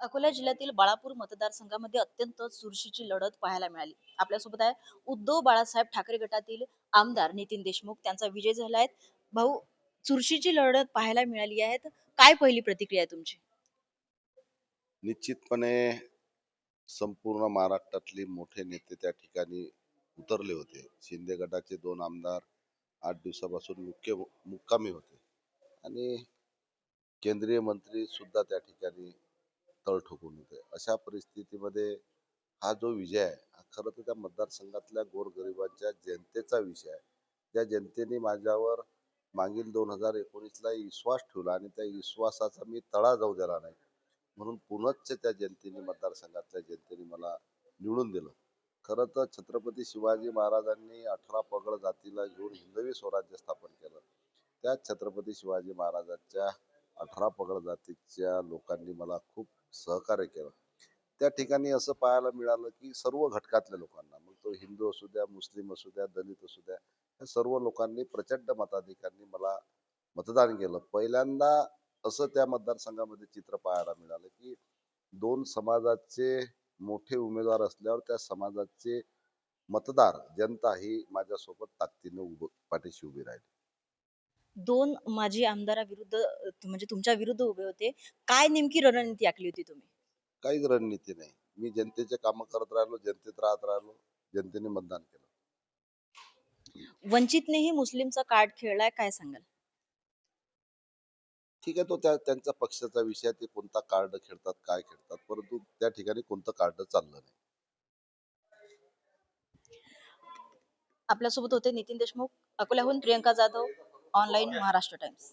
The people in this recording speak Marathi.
अकोला जिल्ह्यातील बाळापूर मतदारसंघामध्ये अत्यंत चुरशीची लढत पाहायला मिळाली. आपल्यासोबत आहे उद्धव बाळासाहेब ठाकरे गटातील आमदार नितीन देशमुख. त्यांचा विजय झाला आहे. भाऊ, चुरशीची लढत पाहायला मिळाली आहे. काय पहिली प्रतिक्रिया आहे तुमची? निश्चितपणे संपूर्ण महाराष्ट्रातले मोठे नेते त्या ठिकाणी उतरले होते. शिंदे गटाचे 2 आमदार 8 दिवसापासून मुक्कामी होते आणि केंद्रीय मंत्री सुद्धा त्या ठिकाणी तळ ठोकून होते. अशा परिस्थितीमध्ये हा जो विजय आहे, हा खरं तर त्या मतदारसंघातल्या गोरगरिबांच्या जनतेचा विषय आहे. ज्या जनतेने माझ्यावर मागील 2019ला विश्वास ठेवला आणि त्या विश्वासाचा मी तडा जाऊ दिला नाही. म्हणून पुनश्च त्या जनतेने मतदारसंघातल्या जनतेने मला निवडून दिलं. खरं तर छत्रपती शिवाजी महाराजांनी 18 पगड जातीला घेऊन हिंदवी स्वराज्य स्थापन केलं. त्या छत्रपती शिवाजी महाराजांच्या 18 पगड जातीच्या लोकांनी मला खूप सहकार्य केलं. त्या ठिकाणी असं पाहायला मिळालं की सर्व घटकातल्या लोकांना, मग तो हिंदू असू द्या, मुस्लिम असू द्या, दलित असू द्या, या सर्व लोकांनी प्रचंड मताधिक्याने मला मतदान केलं. पहिल्यांदा असं त्या मतदारसंघामध्ये चित्र पाहायला मिळालं की दोन समाजाचे मोठे उमेदवार असल्यावर त्या समाजाचे मतदार जनता ही माझ्यासोबत ताकदीने पाठीशी उभी राहिली. दोन माजी आमदाराविरुद्ध म्हणजे तुमच्या विरुद्ध उभे होते. काय नेमकी रणनीती आखली होती तुम्ही? काहीच रणनीती नाही. मी जनतेचे कामं करत राहिलो, जनतेत राहत राहिलो, जनतेने मतदान केलं. वंचितनेही मुस्लिमचा कार्ड खेळलाय, काय सांगाल? ठीक आहे, तो त्यांचा पक्षाचा विषय, ते कोणता कार्ड खेळतात, काय खेळतात, परंतु त्या ठिकाणी कोणतं कार्ड चाललं नाही. आपल्यासोबत होते नितीन देशमुख. अकोल्याहून प्रियंका जाधव, ऑनलाईन महाराष्ट्र टाइम्स.